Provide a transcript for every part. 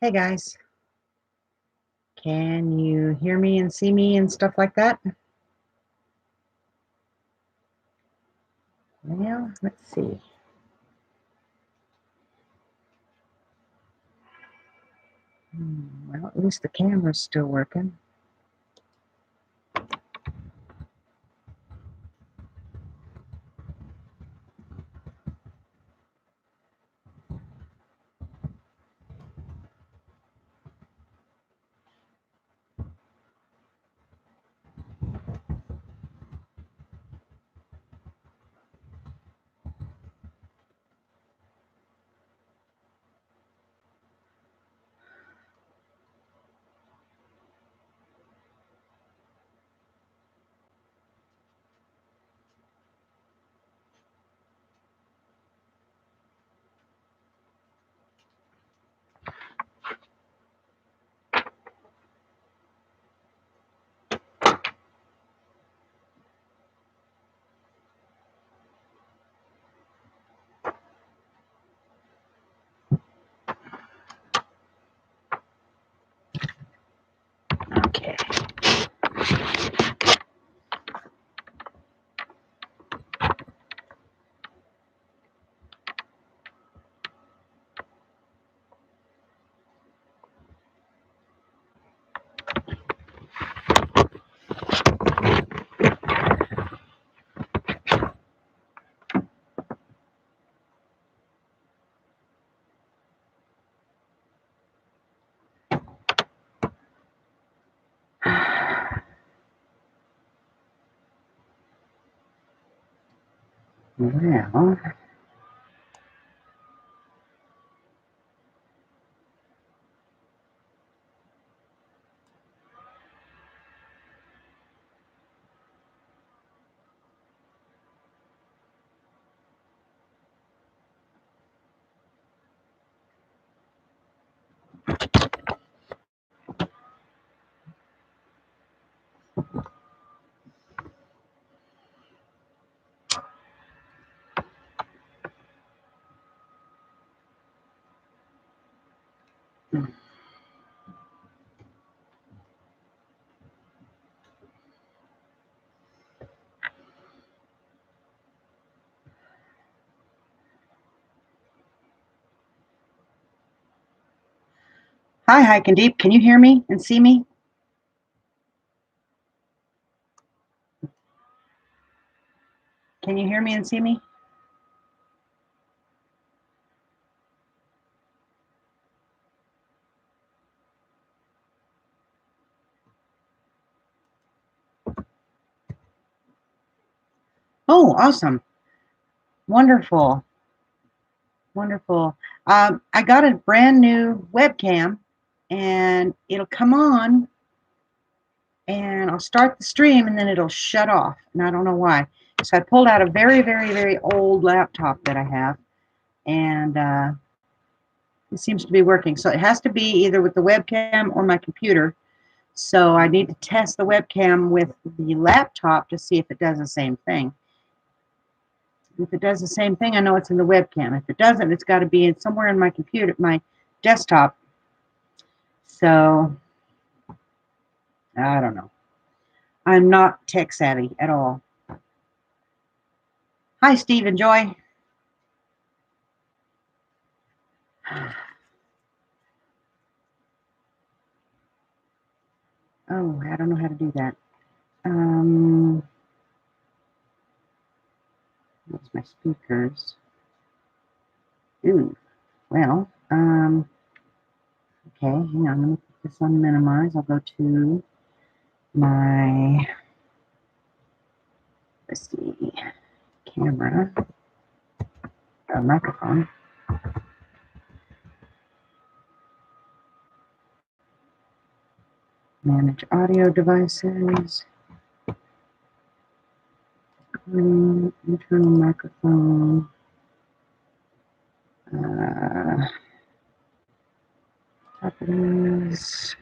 Hey guys, can you hear me and see me and stuff like that? Well, let's see. Well, at least the camera's still working. Okay. Well, hi, Hike and Deep. Can you hear me and see me? Can you hear me and see me? Oh, awesome. Wonderful. Wonderful. I got a brand new webcam and it'll come on and I'll start the stream and then it'll shut off. And I don't know why. So I pulled out a very, very, very old laptop that I have and it seems to be working. So it has to be either with the webcam or my computer. So I need to test the webcam with the laptop to see if it does the same thing. If it does the same thing, I know it's in the webcam. If it doesn't, it's got to be in somewhere in my computer, my desktop. So I don't know. I'm not tech savvy at all. Hi, Steve and Joy. Oh, I don't know how to do that. That's my speakers. Ooh, well, okay, hang on, let me put this on minimize. I'll go to my, let's see, camera, microphone. Manage audio devices. Internal microphone. Properties.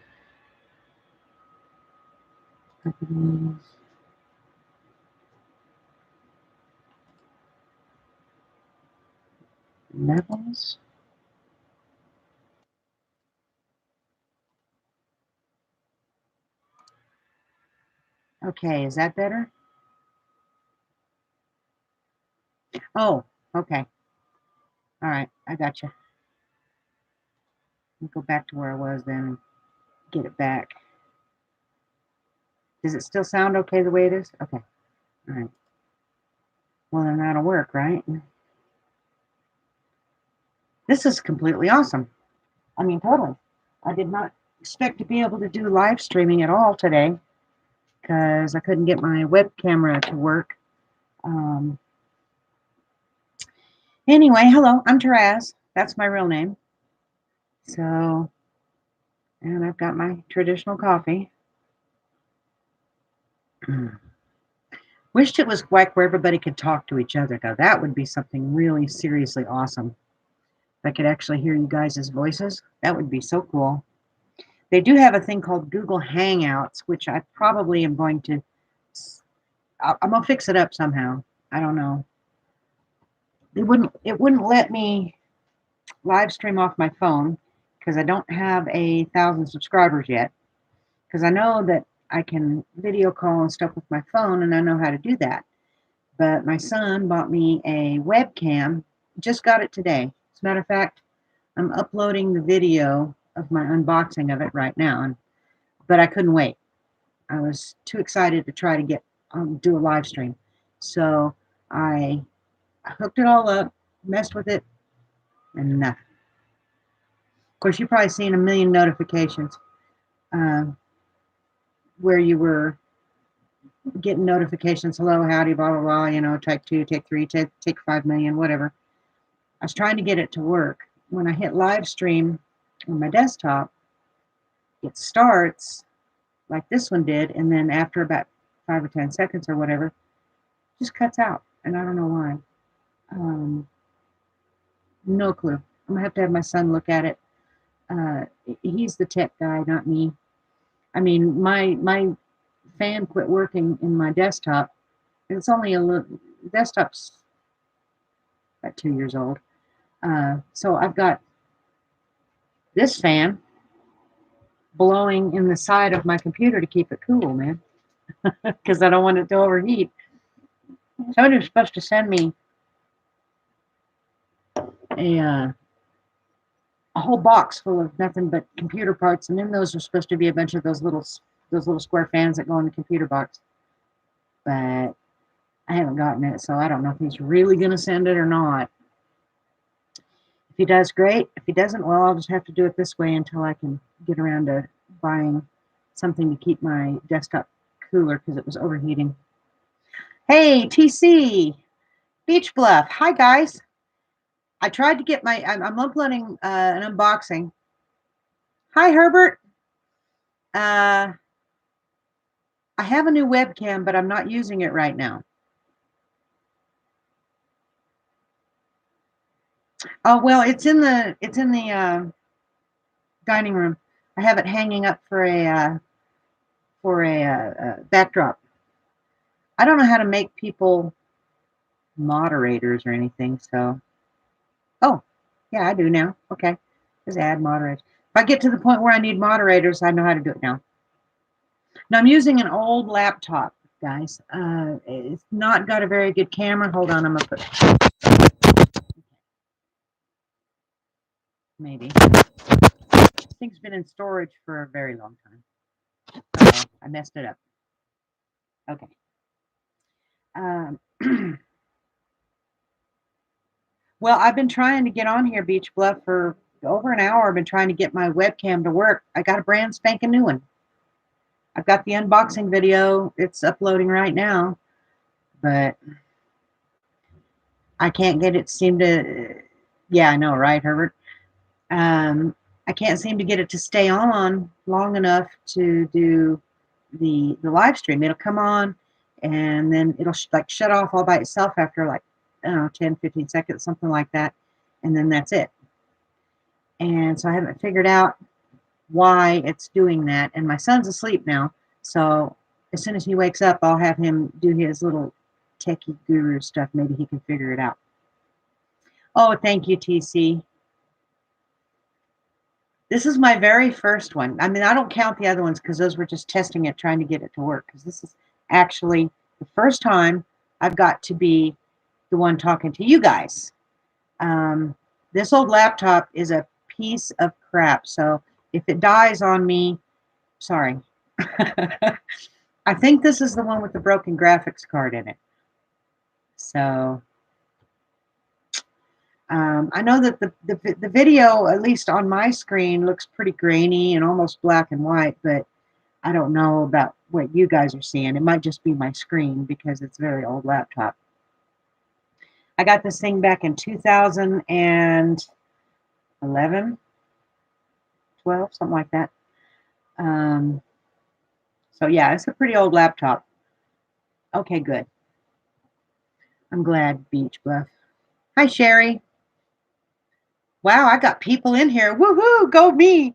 Levels. Okay, is that better? Oh, okay. All right, I got you. Let me go back to where I was then and get it back. Does it still sound okay the way it is? Okay. All right. Well, then that'll work, right? This is completely awesome. I mean, totally. I did not expect to be able to do live streaming at all today because I couldn't get my web camera to work. Um, anyway, hello, I'm Taraz. That's my real name. So, and I've got my traditional coffee. Wished it was like where everybody could talk to each other, though. That would be something really seriously awesome. If I could actually hear you guys' voices, that would be so cool. They do have a thing called Google Hangouts, which I probably am going to, I'm gonna fix it up somehow. I don't know. It wouldn't let me live stream off my phone because I don't have 1,000 subscribers yet. Because I know that I can video call and stuff with my phone, and I know how to do that. But my son bought me a webcam. Just got it today. As a matter of fact, I'm uploading the video of my unboxing of it right now, but I couldn't wait. I was too excited to try to get do a live stream. So I hooked it all up, messed with it, and nothing. Of course, you've probably seen a million notifications uh, where you were getting notifications, hello, howdy, blah, blah, blah, take 2, take 3, take 5 million, whatever. I was trying to get it to work. When I hit live stream on my desktop, it starts like this one did, and then after about 5 or 10 seconds or whatever, it just cuts out, and I don't know why. No clue. I'm gonna have to have my son look at it. He's the tech guy, not me. I mean, my fan quit working in my desktop. It's only a little desktop's about 2 years old. So I've got this fan blowing in the side of my computer to keep it cool, man, because I don't want it to overheat. Somebody was supposed to send me a a whole box full of nothing but computer parts, and in those are supposed to be a bunch of those little square fans that go in the computer box. But I haven't gotten it, so I don't know if he's really going to send it or not. If he does, great. If he doesn't, well, I'll just have to do it this way until I can get around to buying something to keep my desktop cooler because it was overheating. Hey, TC, Beach Bluff. Hi, guys. I tried to get I'm uploading an unboxing. Hi, Herbert. I have a new webcam, but I'm not using it right now. Oh, well, it's in the dining room. I have it hanging up for a backdrop. I don't know how to make people moderators or anything, so. Oh, yeah, I do now. Okay. Just add moderators. If I get to the point where I need moderators, I know how to do it now. Now I'm using an old laptop, guys. It's not got a very good camera. Hold on, I'm gonna put maybe. This thing's been in storage for a very long time. Uh-oh, I messed it up. Okay. Um, well, I've been trying to get on here, Beach Bluff, for over an hour. I've been trying to get my webcam to work. I got a brand spanking new one. I've got the unboxing video. It's uploading right now, but I can't get it to seem to. Yeah, I know, right, Herbert? I can't seem to get it to stay on long enough to do the live stream. It'll come on, and then it'll like shut off all by itself after like, I don't know, 10, 15 seconds, something like that, and then that's it. And so I haven't figured out why it's doing that. And my son's asleep now, so as soon as he wakes up, I'll have him do his little techie guru stuff. Maybe he can figure it out. Oh, thank you, TC. This is my very first one. I mean, I don't count the other ones because those were just testing it, trying to get it to work. Because this is actually the first time I've got to be the one talking to you guys. Um, this old laptop is a piece of crap, so if it dies on me, sorry. I think this is the one with the broken graphics card in it. So I know that the video, at least on my screen, looks pretty grainy and almost black and white, but I don't know about what you guys are seeing. It might just be my screen because it's a very old laptop. I got this thing back in 2011, 12, something like that. So yeah, it's a pretty old laptop. Okay, good. I'm glad, Beach Buff. Hi, Sherry. Wow, I got people in here. Woohoo, go me.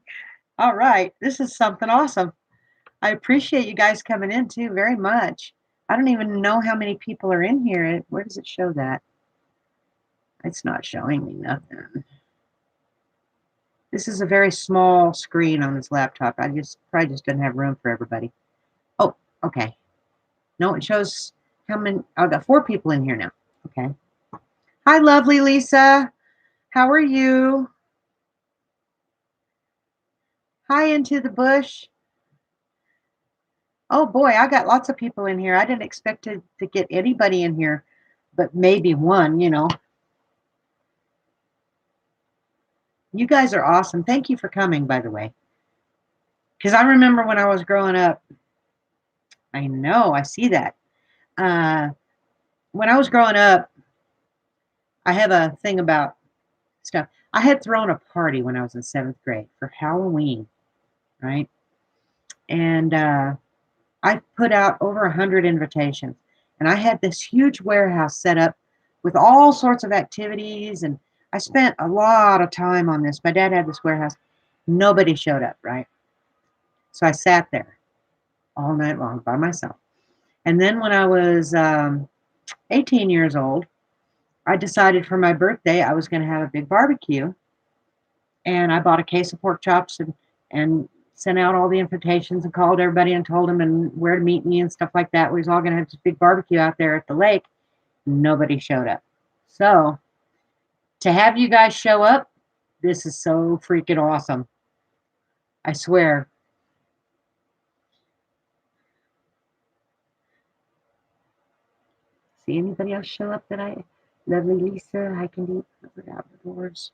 All right, this is something awesome. I appreciate you guys coming in too very much. I don't even know how many people are in here. Where does it show that? It's not showing me nothing. This is a very small screen on this laptop. I probably just didn't have room for everybody. Oh, okay. No, it shows how many. I've got 4 people in here now. Okay. Hi, lovely Lisa. How are you? Hi, Into the Bush. Oh boy, I got lots of people in here. I didn't expect to get anybody in here, but maybe one, you know. You guys are awesome. Thank you for coming, by the way. Because I remember when I was growing up, I know, I see that. Uh, when I was growing up, I have a thing about stuff. I had thrown a party when I was in 7th grade for Halloween, right? And I put out over 100 invitations. And I had this huge warehouse set up with all sorts of activities. And I spent a lot of time on this. My dad had this warehouse. Nobody showed up, right? So I sat there all night long by myself. And then when I was 18 years old, I decided for my birthday I was going to have a big barbecue. And I bought a case of pork chops and sent out all the invitations and called everybody and told them and where to meet me and stuff like that. We was all going to have this big barbecue out there at the lake. Nobody showed up. So to have you guys show up, this is so freaking awesome. I swear. See anybody else show up that lovely Lisa, I can do without the doors.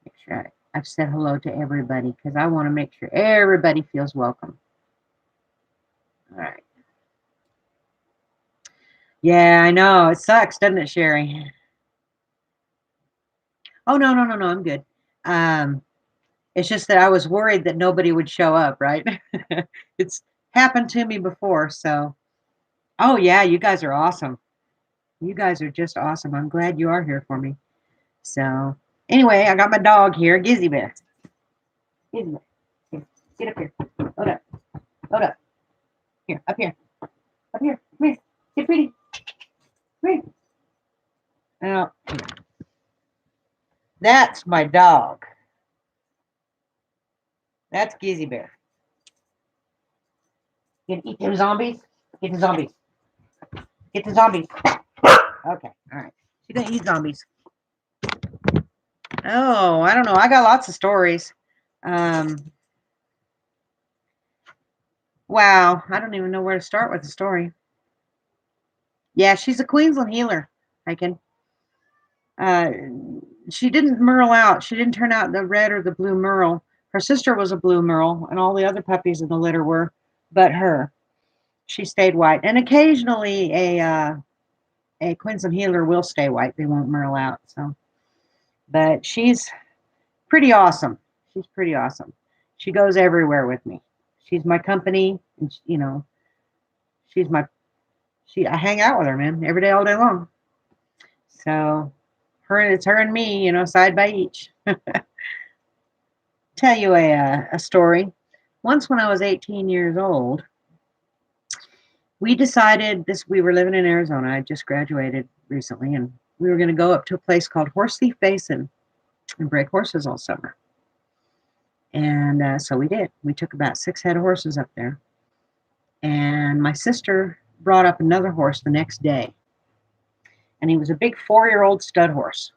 Make sure I've said hello to everybody because I want to make sure everybody feels welcome. All right. Yeah, I know. It sucks, doesn't it, Sherry? Oh, no, no, no, no. I'm good. It's just that I was worried that nobody would show up, right? It's happened to me before. So, oh, yeah, you guys are awesome. You guys are just awesome. I'm glad you are here for me. So, anyway, I got my dog here, Gizzy Bear. Gizzy Bear. Here, get up here. Hold up. Hold up. Here, up here. Up here. Come here. Get pretty. Come here. Now, that's my dog. That's Gizzy Bear. You gonna eat them zombies? Get the zombies. Get the zombies. Okay, all right. She's gonna eat zombies. Oh, I don't know. I got lots of stories. Um, wow, I don't even know where to start with the story. Yeah, she's a Queensland healer. I can. Uh, she didn't merle out. She didn't turn out the red or the blue merle. Her sister was a blue merle, and all the other puppies in the litter were, but her. She stayed white, and occasionally a Queensland healer will stay white. They won't merle out. So, but she's pretty awesome. She's pretty awesome. She goes everywhere with me. She's my company, and you know, she's my. I hang out with her, man, every day, all day long. So, it's her and me, you know, side by each. Tell you a story. Once, when I was 18 years old, we decided this. We were living in Arizona. I just graduated recently, and we were going to go up to a place called Horse Thief Basin and break horses all summer. And so we did. We took about 6 head of horses up there. And my sister brought up another horse the next day, and he was a big 4-year-old stud horse,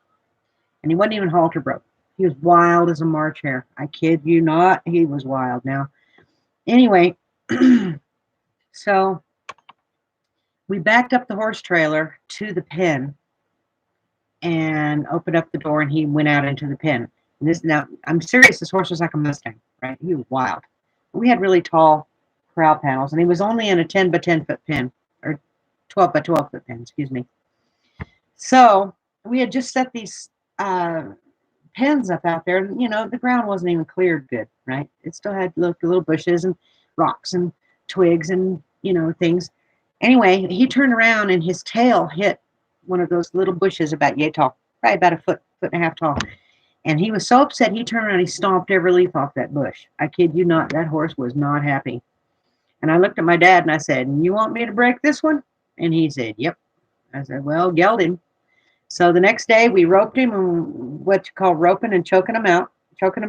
and he wasn't even halter broke. He was wild as a March hare. I kid you not, he was wild. Now, anyway, so we backed up the horse trailer to the pen and opened up the door, and he went out into the pen. And this now, I'm serious. This horse was like a Mustang, right? He was wild. We had really tall corral panels, and he was only in a 10 by 10 foot pen, or 12 by 12 foot pen, excuse me. So we had just set these pens up out there, and the ground wasn't even cleared good, right? It still had little bushes and rocks and twigs and things. Anyway, he turned around and his tail hit one of those little bushes about yay tall, probably about a foot and a half tall. And he was so upset, he turned around and he stomped every leaf off that bush. I kid you not, that horse was not happy. And I looked at my dad and I said, "You want me to break this one?" And he said, "Yep." I said, "Well, geld him." So the next day we roped him, and what you call roping and choking him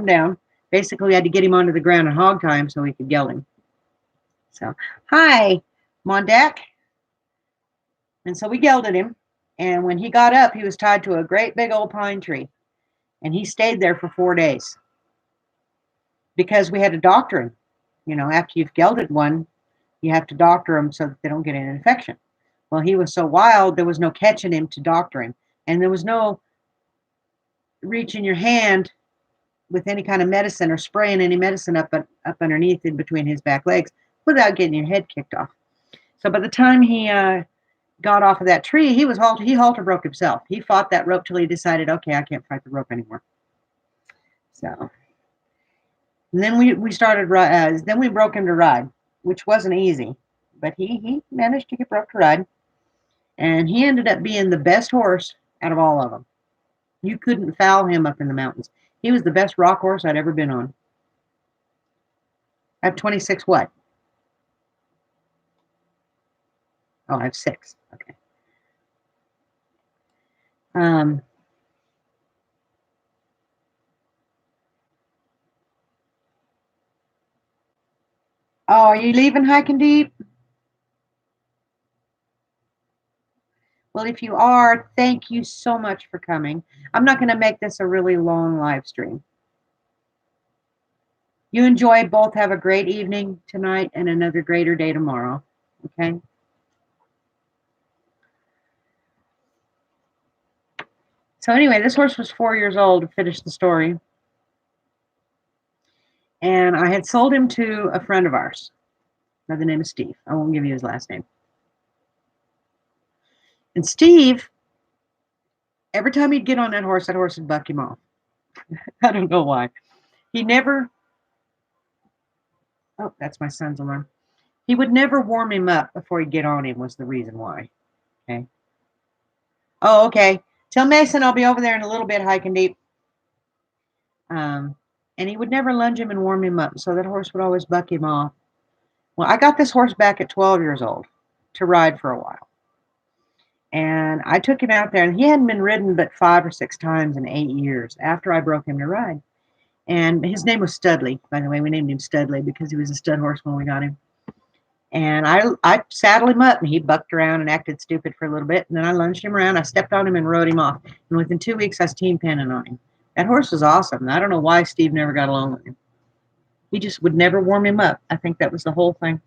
down. Basically, we had to get him onto the ground and hog tie him so we could geld him. So, hi, Mondak. And so we gelded him. And when he got up, he was tied to a great big old pine tree. And he stayed there for 4 days because we had to doctor him. After you've gelded one, you have to doctor them so that they don't get an infection. Well, he was so wild, there was no catching him to doctor him. And there was no reaching your hand with any kind of medicine or spraying any medicine up underneath in between his back legs without getting your head kicked off. So by the time he got off of that tree, he halter broke himself. He fought that rope till he decided, okay, I can't fight the rope anymore. So then we started, then we broke him to ride, which wasn't easy, but he managed to get broke to ride. And he ended up being the best horse out of all of them. You couldn't foul him up in the mountains. He was the best rock horse I'd ever been on. I have 26 what? Oh, I have 6. Okay. Oh, are you leaving Hiking Deep? Well, if you are, thank you so much for coming. I'm not going to make this a really long live stream. You enjoy both. Have a great evening tonight and another greater day tomorrow. Okay? So anyway, this horse was 4 years old to finish the story. And I had sold him to a friend of ours by the name of Steve. I won't give you his last name. And Steve, every time he'd get on that horse would buck him off. I don't know why. He never, oh, that's my son's alarm. He would never warm him up before he'd get on him was the reason why. Okay. Oh, okay. Tell Mason I'll be over there in a little bit hiking deep. And he would never lunge him and warm him up, so that horse would always buck him off. Well, I got this horse back at 12 years old to ride for a while. And I took him out there, and he hadn't been ridden but 5 or 6 times in 8 years after I broke him to ride. And his name was Studley, by the way. We named him Studley because he was a stud horse when we got him. And I saddled him up, and he bucked around and acted stupid for a little bit. And then I lunged him around. I stepped on him and rode him off. And within 2 weeks, I was team penning on him. That horse was awesome. And I don't know why Steve never got along with him. He just would never warm him up. I think that was the whole thing.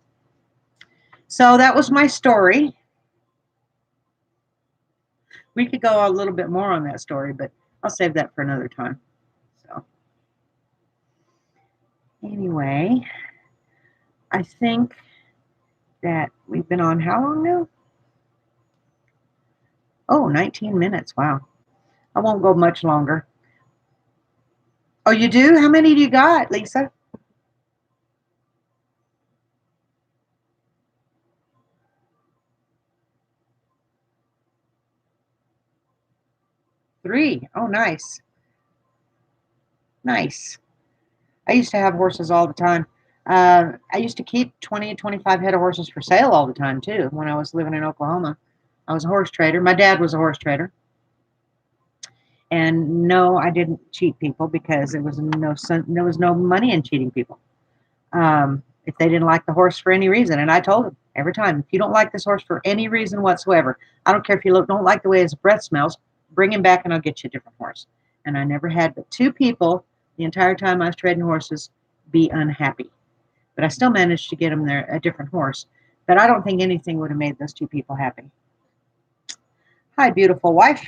So that was my story. We could go a little bit more on that story, but I'll save that for another time. So anyway, I think that we've been on how long now? Oh, 19 minutes. Wow. I won't go much longer. Oh, you do? How many do you got, Lisa? Three. Oh, nice. Nice. I used to have horses all the time. I used to keep 20 to 25 head of horses for sale all the time, too, when I was living in Oklahoma. I was a horse trader. My dad was a horse trader. And no, I didn't cheat people because there was no money in cheating people. If they didn't like the horse for any reason, and I told them, Every time. If you don't like this horse for any reason whatsoever, I don't care if you don't like the way his breath smells, bring him back and I'll get you a different horse. And I never had but 2 people the entire time I was trading horses be unhappy. But I still managed to get them there a different horse. But I don't think anything would have made those 2 people happy. Hi, beautiful wife.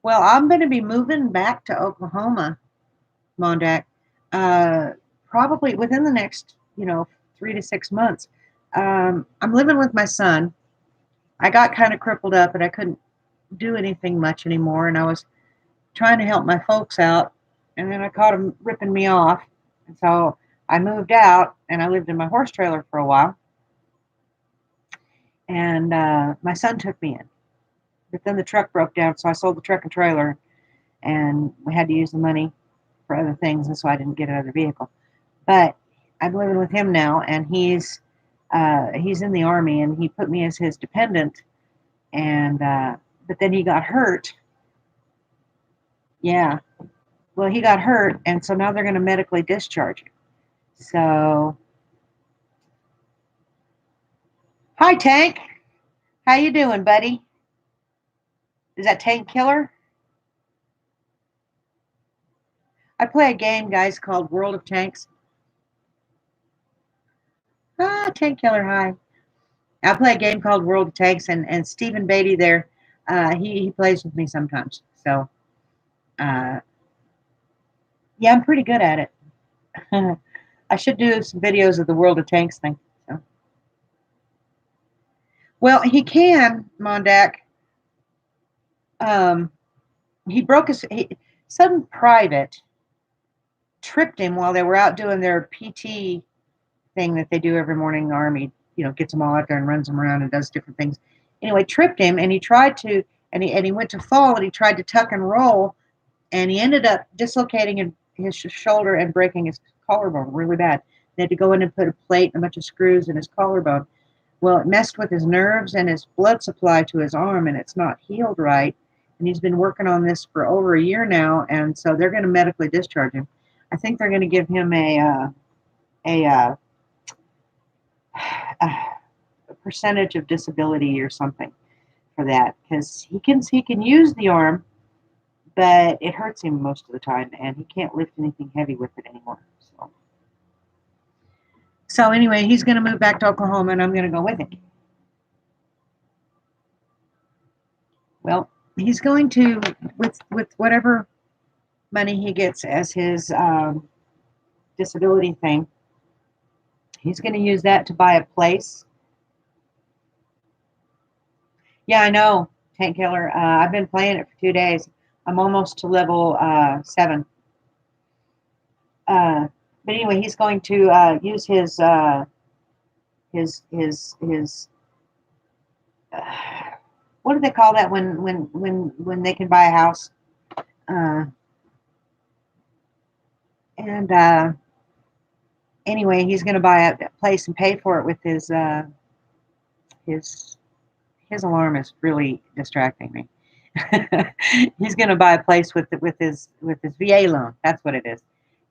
Well, I'm going to be moving back to Oklahoma, Mondak, uh, probably within the next, 3 to 6 months. I'm living with my son. I got kind of crippled up and I couldn't do anything much anymore. And I was trying to help my folks out. And then I caught them ripping me off. And so I moved out and I lived in my horse trailer for a while. And my son took me in. But then the truck broke down. So I sold the truck and trailer and we had to use the money for other things. And so I didn't get another vehicle. But I'm living with him now and he's in the Army and he put me as his dependent. And but then he got hurt. Yeah. Well, he got hurt, and so now they're going to medically discharge him. So, hi Tank. How you doing, buddy? Is that Tank Killer? I play a game, guys, called World of Tanks. Ah, Tank Killer, hi. I play a game called World of Tanks, and Stephen Beatty there, he plays with me sometimes. So, uh, yeah, I'm pretty good at it. I should do some videos of the World of Tanks thing. So. Well, he can, Mondak. Um, he broke some private tripped him while they were out doing their PT thing that they do every morning in the Army. Gets them all out there and runs them around and does different things. Anyway, tripped him and he tried to, and he went to fall and he tried to tuck and roll and he ended up dislocating his shoulder and breaking his collarbone really bad. They had to go in and put a plate and a bunch of screws in his collarbone. Well, it messed with his nerves and his blood supply to his arm, and it's not healed right. And he's been working on this for over a year now, and so they're going to medically discharge him. I think they're going to give him a percentage of disability or something for that because he can use the arm, but it hurts him most of the time, and he can't lift anything heavy with it anymore. So anyway, he's going to move back to Oklahoma, and I'm going to go with him. Well, he's going to with whatever money he gets as his disability thing. He's going to use that to buy a place. Yeah, I know, Tank Killer. I've been playing it for 2 days. I'm almost to level 7. But anyway, he's going to use his what do they call that when they can buy a house? And anyway, he's going to buy a place and pay for it with his alarm is really distracting me. He's going to buy a place with his VA loan. That's what it is.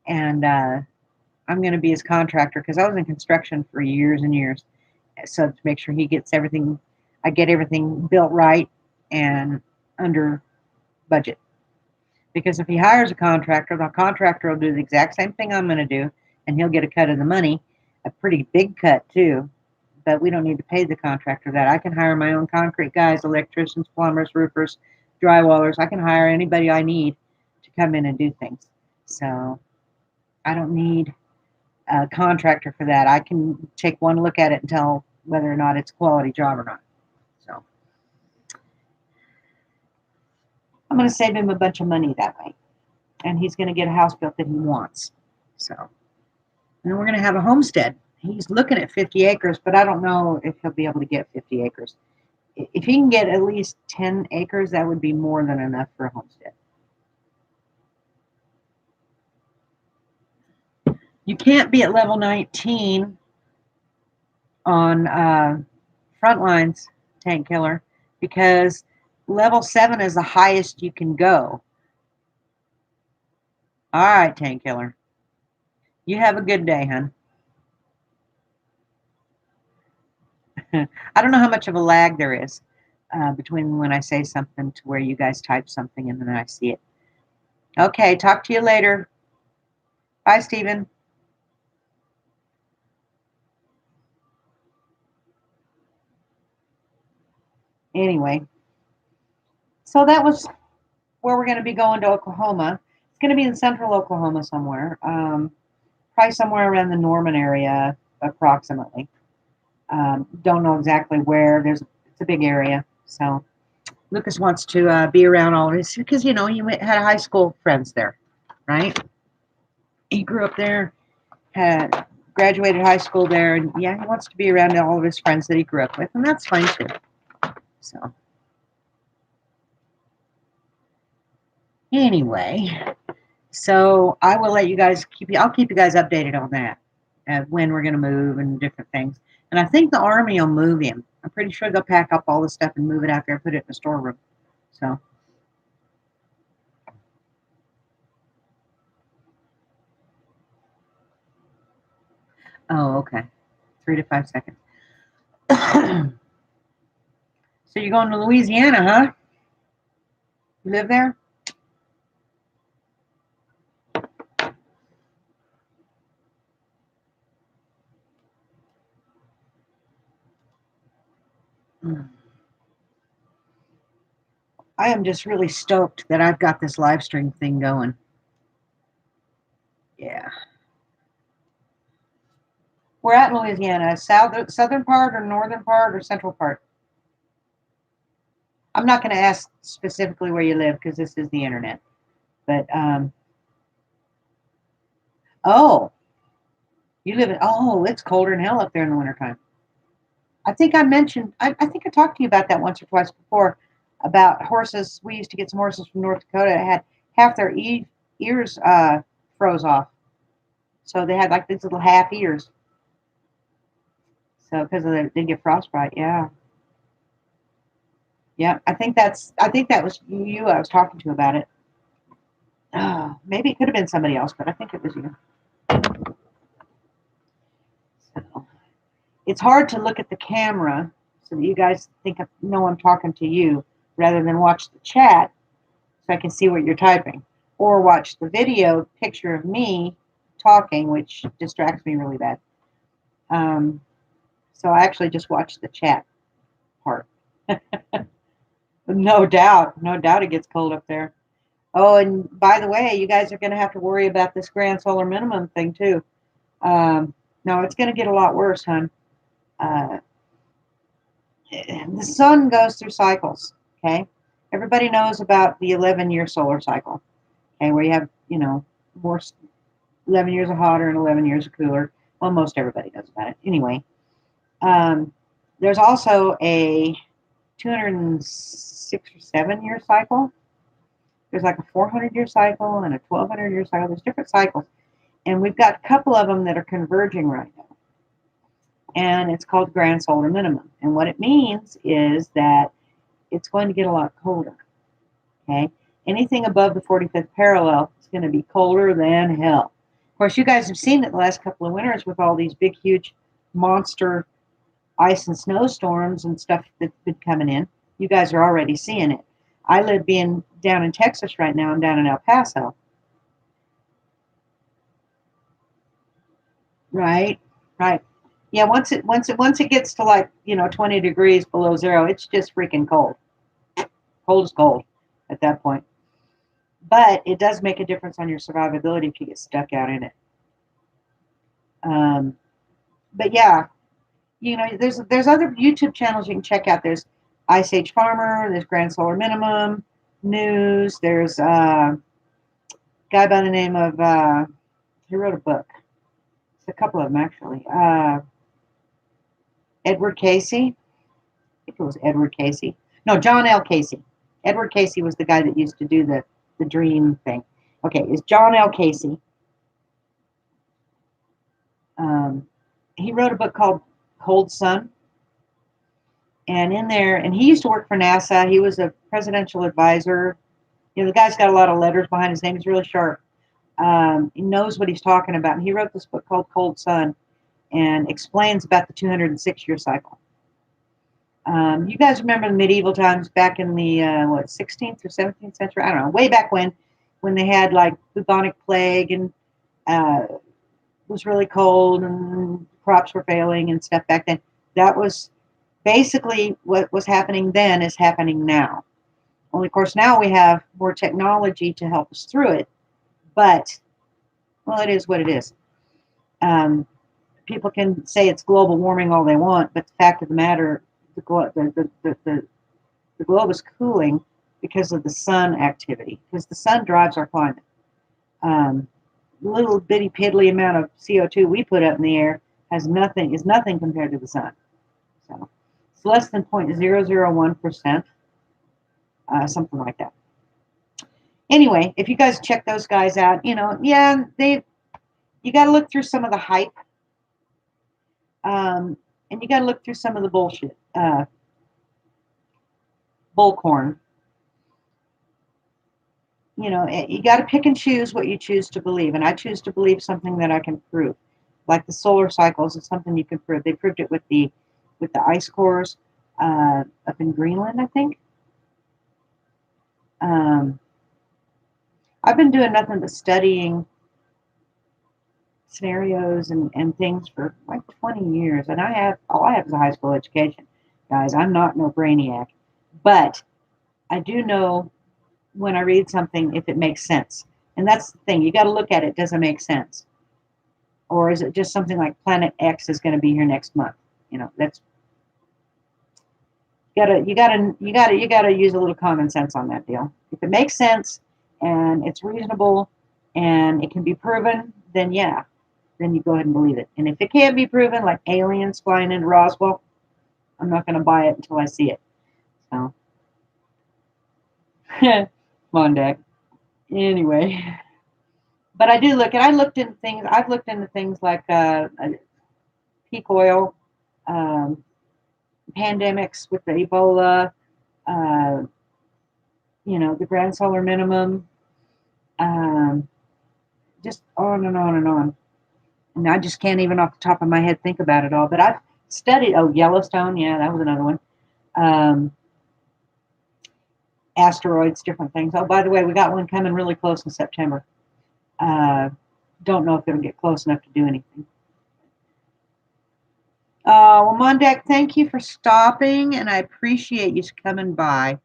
And I'm going to be his contractor because I was in construction for years and years. So to make sure he gets everything, I get everything built right and under budget. Because if he hires a contractor, the contractor will do the exact same thing I'm going to do, and he'll get a cut of the money, a pretty big cut too. But we don't need to pay the contractor that. I can hire my own concrete guys, electricians, plumbers, roofers, drywallers. I can hire anybody I need to come in and do things. So I don't need a contractor for that. I can take one look at it and tell whether or not it's a quality job or not. So I'm going to save him a bunch of money that way. And he's going to get a house built that he wants. So, and then we're going to have a homestead. He's looking at 50 acres, but I don't know if he'll be able to get 50 acres. If he can get at least 10 acres, that would be more than enough for a homestead. You can't be at level 19 on Frontlines, Tank Killer, because Level 7 is the highest you can go. All right, Tank Killer. You have a good day, hon. I don't know how much of a lag there is between when I say something to where you guys type something and then I see it. Okay, talk to you later. Bye, Stephen. Anyway, so that was where we're going to be going to Oklahoma. It's going to be in central Oklahoma somewhere, probably somewhere around the Norman area, approximately. Don't know exactly where. It's a big area, so Lucas wants to be around all of his because he had high school friends there, right? He grew up there, had graduated high school there, and yeah, he wants to be around all of his friends that he grew up with, and that's fine too. So anyway, so I will let you guys I'll keep you guys updated on that, when we're going to move and different things. And I think the Army will move him. I'm pretty sure they'll pack up all the stuff and move it out there, put it in the storeroom. So, oh, okay, 3 to 5 seconds. So you're going to Louisiana, huh? You live there? Mm. I am just really stoked that I've got this live stream thing going. Yeah. We're at Louisiana, southern part or northern part or central part. I'm not going to ask specifically where you live because this is the internet. But oh, you live in it's colder than hell up there in the wintertime. I think I mentioned I think I talked to you about that once or twice before about horses. We used to get some horses from North Dakota that had half their ears froze off. So they had like these little half ears. So because they get frostbite, yeah. Yeah, I think that was you I was talking to about it. Oh, maybe it could have been somebody else, but I think it was you. So it's hard to look at the camera so that you guys know I'm talking to you rather than watch the chat so I can see what you're typing or watch the video picture of me talking, which distracts me really bad. Um, so I actually just watch the chat part. No doubt it gets cold up there. Oh, and by the way, you guys are going to have to worry about this grand solar minimum thing too. No, it's going to get a lot worse, hon. Uh, the sun goes through cycles. Okay, everybody knows about the 11-year solar cycle. Okay, where you have more 11 years of hotter and 11 years of cooler. Well, most everybody knows about it. Anyway, um, there's also a 206 or 7 year cycle. There's like a 400-year cycle and a 1200-year cycle. There's different cycles. And we've got a couple of them that are converging right now. And it's called grand solar minimum. And what it means is that it's going to get a lot colder. Okay? Anything above the 45th parallel is going to be colder than hell. Of course, you guys have seen it the last couple of winters with all these big, huge monster ice and snowstorms and stuff that's been coming in. You guys are already seeing it. I live being down in Texas right now. I'm down in El Paso. Right, right. Yeah, once it gets to like 20 degrees below zero, it's just freaking cold. Cold as cold at that point. But it does make a difference on your survivability if you get stuck out in it. Um, but yeah, there's other YouTube channels you can check out. There's Ice Age Farmer. There's Grand Solar Minimum News. There's a guy by the name of he wrote a book. It's a couple of them actually. Edward Casey. I think it was Edward Casey. No, John L. Casey. Edward Casey was the guy that used to do the dream thing. Okay, it's John L. Casey. Um, he wrote a book called Cold Sun. And in there, and he used to work for NASA. He was a presidential advisor. You know, the guy's got a lot of letters behind his name. He's really sharp. He knows what he's talking about. And he wrote this book called Cold Sun and explains about the 206-year cycle. You guys remember the medieval times back in the 16th or 17th century? I don't know, way back when they had like bubonic plague and it was really cold and crops were failing and stuff back then. That was basically what was happening then is happening now. Only, of course, now we have more technology to help us through it. But, well, it is what it is. Um, People can say it's global warming all they want, but the fact of the matter, the globe is cooling because of the sun activity, because the sun drives our climate. Um, Little bitty piddly amount of CO2 we put up in the air is nothing compared to the sun. So it's less than 0.001%, something like that. Anyway, if you guys check those guys out, yeah, you got to look through some of the hype, and you got to look through some of the bullshit, bullcorn. You got to pick and choose what you choose to believe, and I choose to believe something that I can prove, like the solar cycles is something you can prove. They proved it with the ice cores up in Greenland, I think. Um, I've been doing nothing but studying scenarios and things for like 20 years, and all I have is a high school education, guys. I'm not no brainiac, but I do know when I read something if it makes sense, and that's the thing. You got to look at it. Does it make sense, or is it just something like Planet X is going to be here next month? That's you gotta use a little common sense on that deal. If it makes sense and it's reasonable and it can be proven, then yeah, then you go ahead and believe it. And if it can't be proven, like aliens flying into Roswell, I'm not going to buy it until I see it. So, come on, Deck. Anyway, but I looked into things. I've looked into things like peak oil, um, pandemics with the Ebola, uh, the grand solar minimum, um, just on and on and on. And I just can't even off the top of my head think about it all. But I've studied, Yellowstone, yeah, that was another one. Um, Asteroids, different things. Oh, by the way, we got one coming really close in September. Uh, don't know if it'll get close enough to do anything. Well, Mondak, thank you for stopping, and I appreciate you coming by.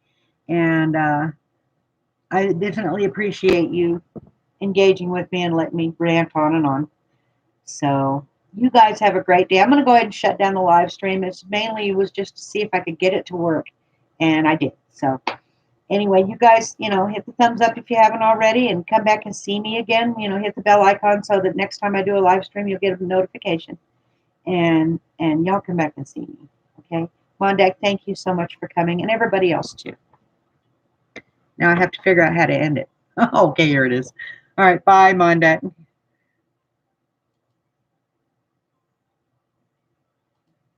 And I definitely appreciate you engaging with me and letting me rant on and on. So you guys have a great day. I'm going to go ahead and shut down the live stream. It was just to see if I could get it to work, and I did. So anyway, you guys, hit the thumbs up if you haven't already, and come back and see me again. Hit the bell icon so that next time I do a live stream, you'll get a notification, and y'all come back and see me. Okay, Mondak, thank you so much for coming, and everybody else too. Now I have to figure out how to end it. Okay, here it is. All right, bye, Mondak.